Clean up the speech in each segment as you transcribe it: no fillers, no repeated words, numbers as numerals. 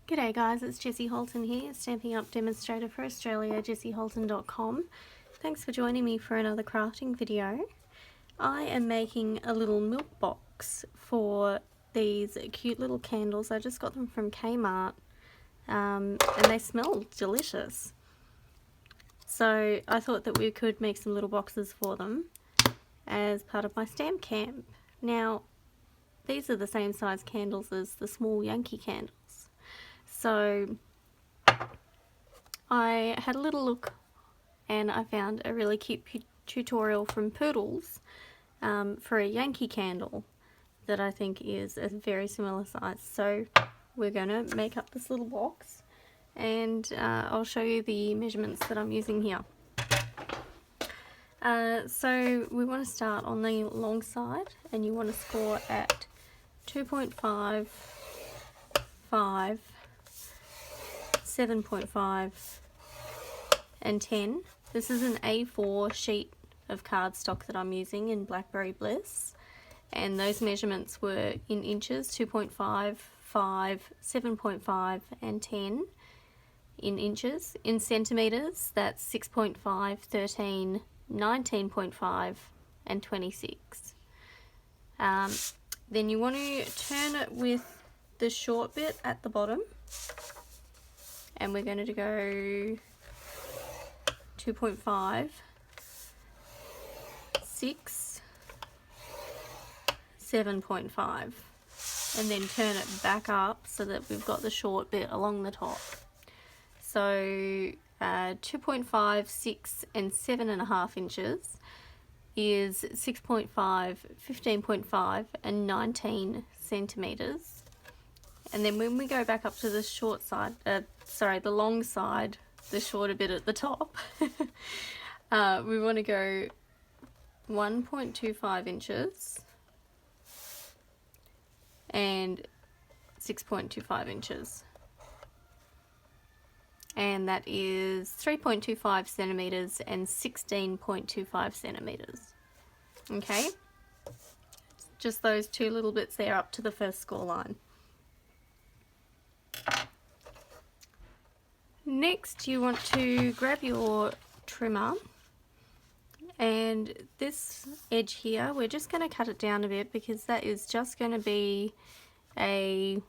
G'day guys, it's Jessie Holton here, stamping up demonstrator for Australia, jessieholton.com. Thanks for joining me for another crafting video. I am making a little milk box for these cute little candles. I just got them from Kmart and they smell delicious. So I thought that we could make some little boxes for them as part of my stamp camp. Now, these are the same size candles as the small Yankee candles. So I had a little look and I found a really cute tutorial from Poodles for a Yankee candle that I think is a very similar size. So we're going to make up this little box and I'll show you the measurements that I'm using here. So we want to start on the long side and you want to score at 2.5, 5, 7.5 and 10. This is an A4 sheet of cardstock that I'm using in Blackberry Bliss, and those measurements were in inches: 2.5, 5, 7.5 and 10 in inches. In centimeters, that's 6.5, 13, 19.5 and 26. Then you want to turn it with the short bit at the bottom, and we're going to go 2.5, 6, 7.5, and then turn it back up so that we've got the short bit along the top. So 2.5, 6 and 7.5 inches is 6.5, 15.5 and 19 centimeters. And then when we go back up to the short side, the long side, the shorter bit at the top, we want to go 1.25 inches and 6.25 inches. And that is 3.25 centimeters and 16.25 centimeters. Okay, just those two little bits there up to the first score line. Next, you want to grab your trimmer, and this edge here, we're just going to cut it down a bit because that is just going to be a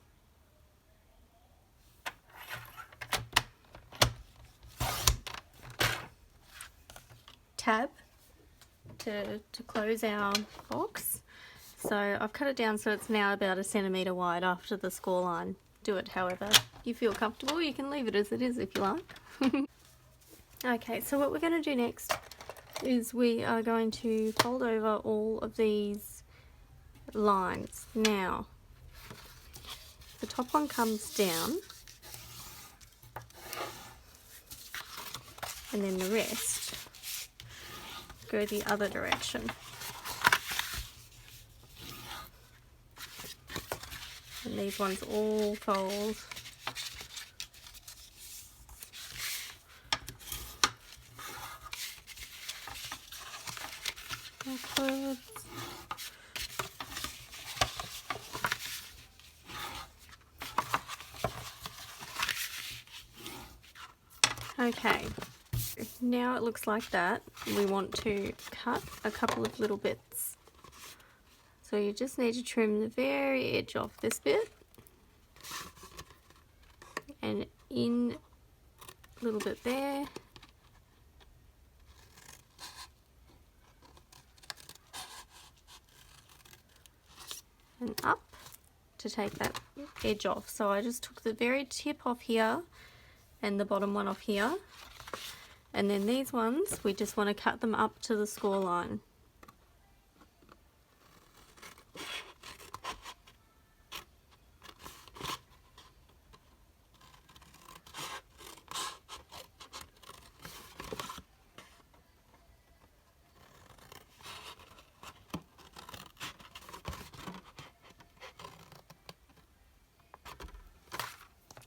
tab to close our box. So I've cut it down so it's now about 1 centimeter wide after the score line. Do it however you feel comfortable. You can leave it as it is if you like. Okay, so what we're going to do next is we are going to fold over all of these lines. Now, the top one comes down and then the rest go the other direction. And these ones all fold backwards. Okay, now it looks like that. We want to cut a couple of little bits. So you just need to trim the very edge off this bit and in a little bit there, and up to take that edge off. So I just took the very tip off here and the bottom one off here, and then these ones we just want to cut them up to the score line.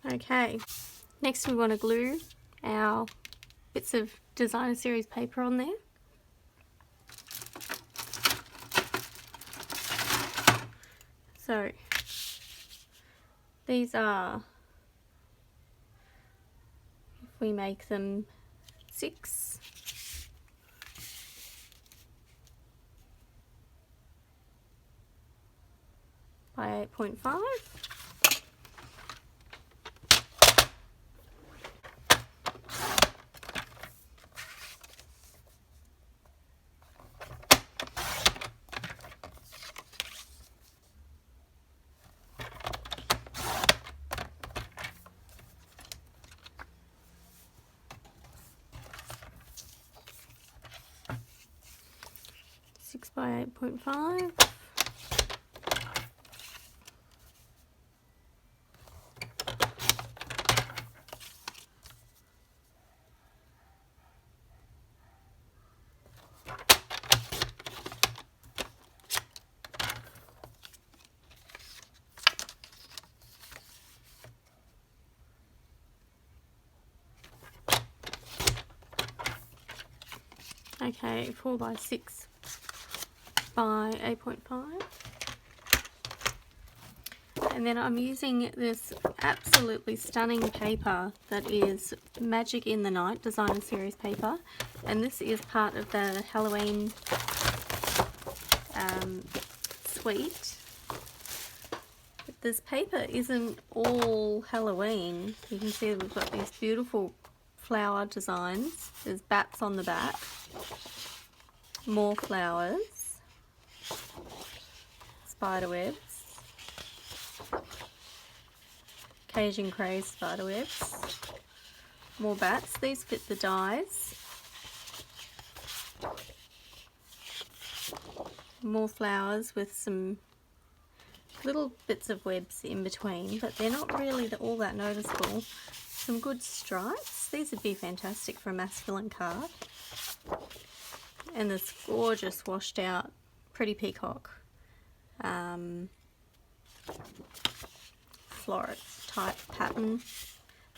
Okay, next we want to glue our bits of designer series paper on there. So these are we make them 6. By 8.5. By 8.5. Okay, 4 by 6 by 8.5. And then I'm using this absolutely stunning paper that is Magic in the Night Designer Series paper, and this is part of the Halloween suite. This paper isn't all Halloween. You can see we've got these beautiful flower designs. There's bats on the back, more flowers, spider webs, Cajun Craze spider webs, more bats. These fit the dies, more flowers with some little bits of webs in between, but they're not really all that noticeable. Some good stripes. These would be fantastic for a masculine card. And this gorgeous washed out pretty peacock floret type pattern.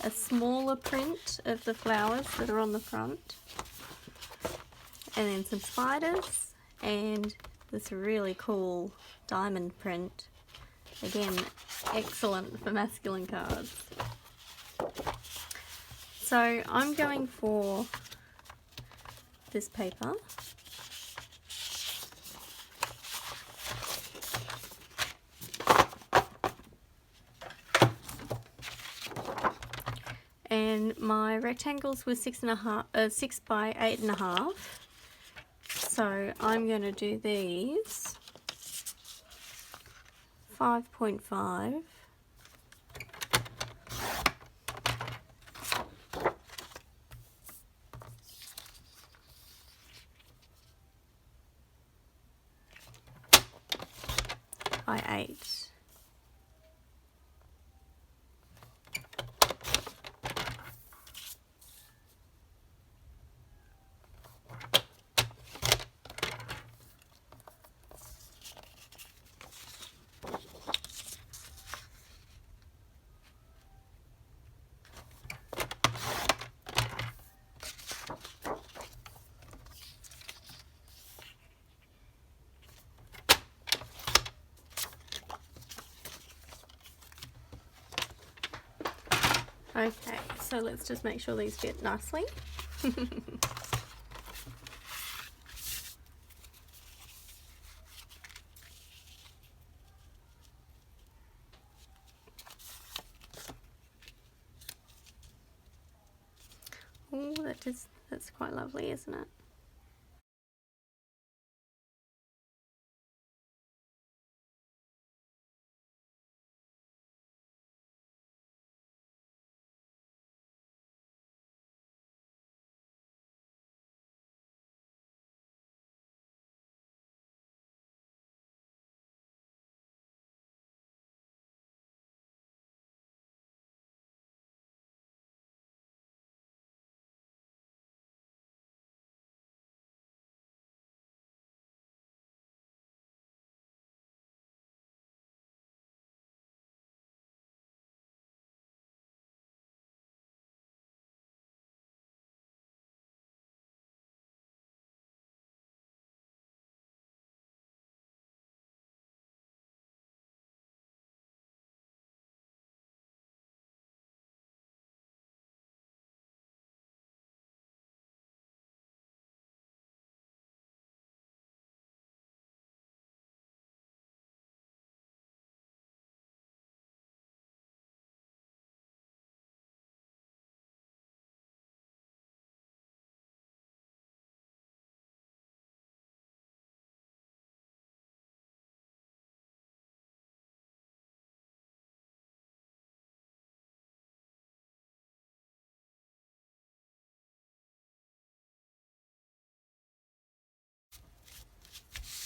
A smaller print of the flowers that are on the front, and then some spiders, and this really cool diamond print. Again, excellent for masculine cards. So I'm going for this paper. And my rectangles were 6 by 8.5. So I'm going to do these 5.5 by 8. Okay, so let's just make sure these fit nicely. Oh, that's quite lovely, isn't it?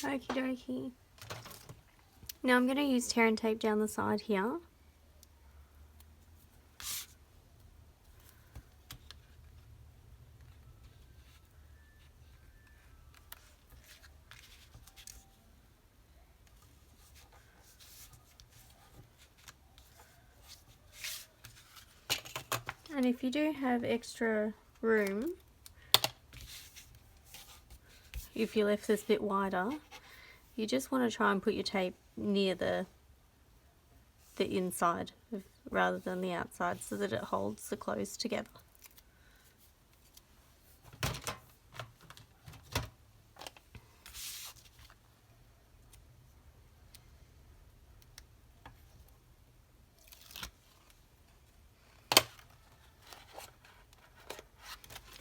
Okie dokie. Now I'm going to use tear and tape down the side here. And if you do have extra room, if you left this bit wider, you just want to try and put your tape near the inside rather than the outside, so that it holds the clothes together.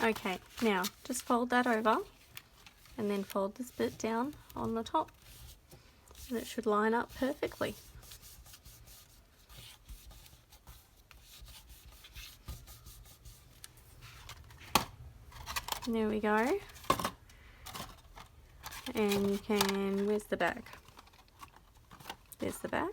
Okay, now just fold that over and then fold this bit down on the top, and it should line up perfectly. There we go. And you can, where's the back? There's the back.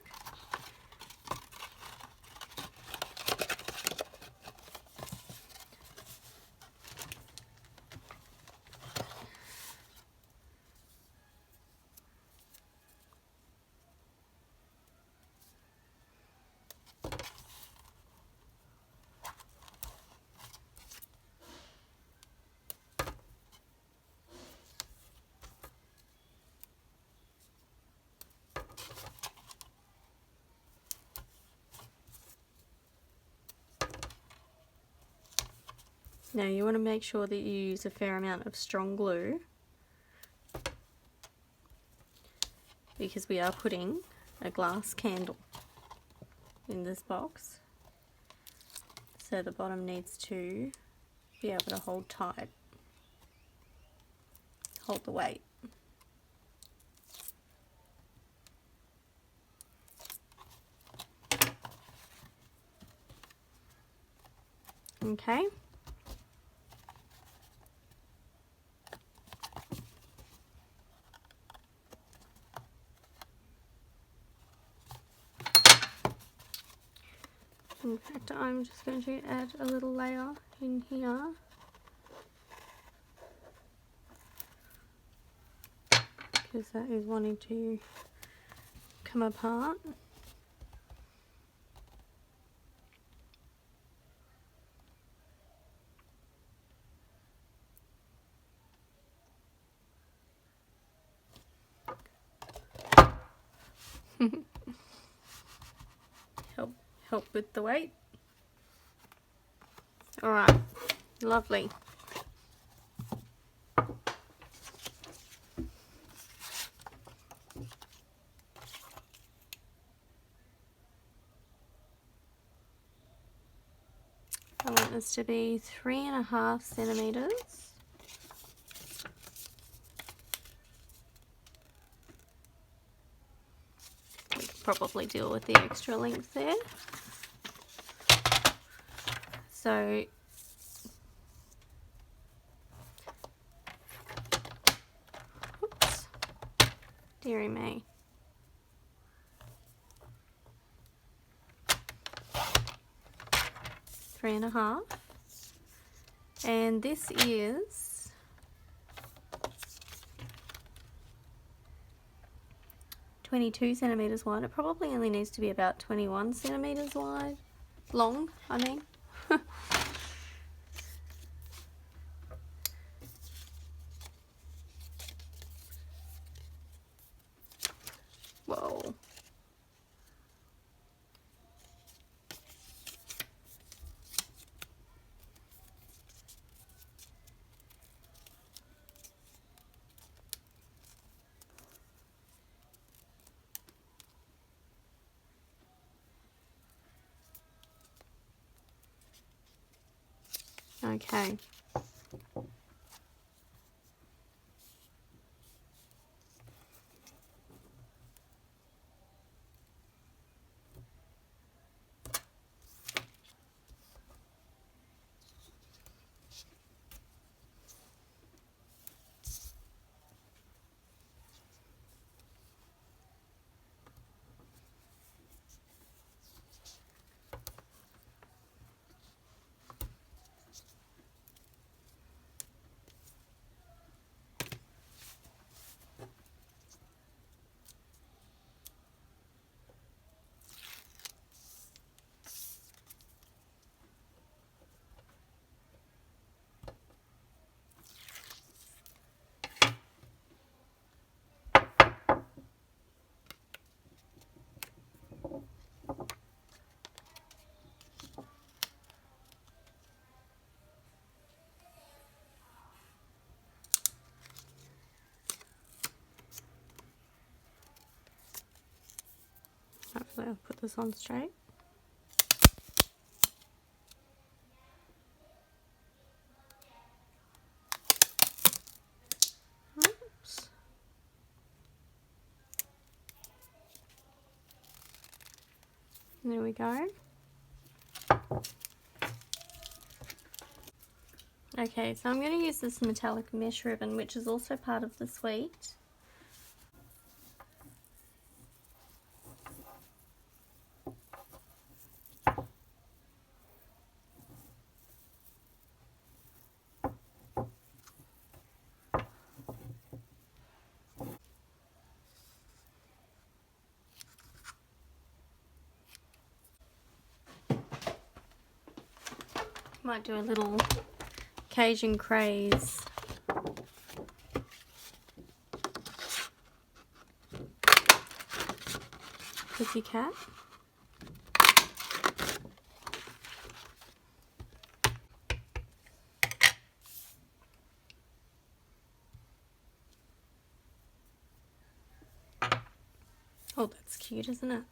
Now you want to make sure that you use a fair amount of strong glue, because we are putting a glass candle in this box, so the bottom needs to be able to hold tight, hold the weight. Okay. In fact, I'm just going to add a little layer in here. Because that is wanting to come apart. Help with the weight. Alright, lovely. I want this to be 3.5 centimeters. We could probably deal with the extra length there. So oops, dearie me. Three and a half, and this is 22 centimeters wide. It probably only needs to be about 21 centimeters wide, long, I mean. Whoa. Okay. Actually, I'll put this on straight. Oops. There we go. Okay, so I'm going to use this metallic mesh ribbon, which is also part of the suite. Might do a little Cajun craze. Pussycat. Oh, that's cute, isn't it?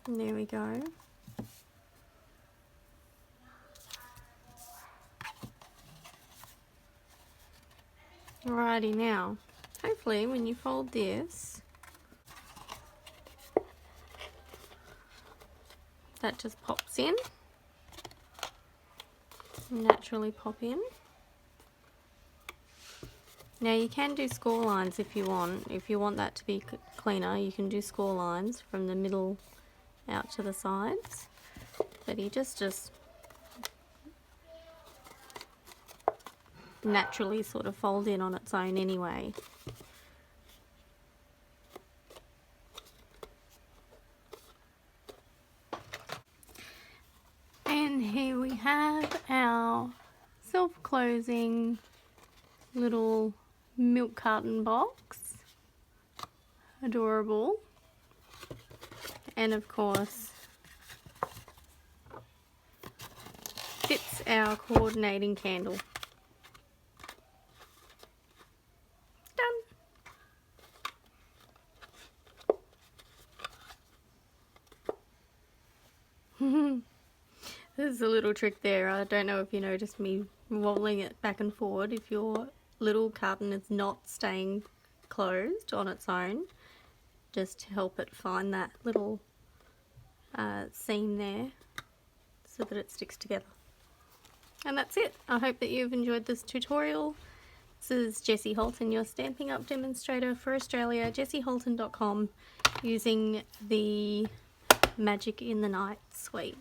And there we go. Alrighty, now, hopefully when you fold this, that just pops in. Naturally pop in. Now you can do score lines if you want. If you want that to be cleaner, you can do score lines from the middle out to the sides. But he just naturally sort of fold in on its own anyway. And here we have our self-closing little milk carton box. Adorable. And of course fits our coordinating candle. Done. There's a little trick there. I don't know if you noticed me wobbling it back and forward. If your little carton is not staying closed on its own, just to help it find that little seam there so that it sticks together. And that's it. I hope that you've enjoyed this tutorial. This is Jessie Holton, your Stampin' Up! Demonstrator for Australia, jessieholton.com, using the Magic in the Night suite.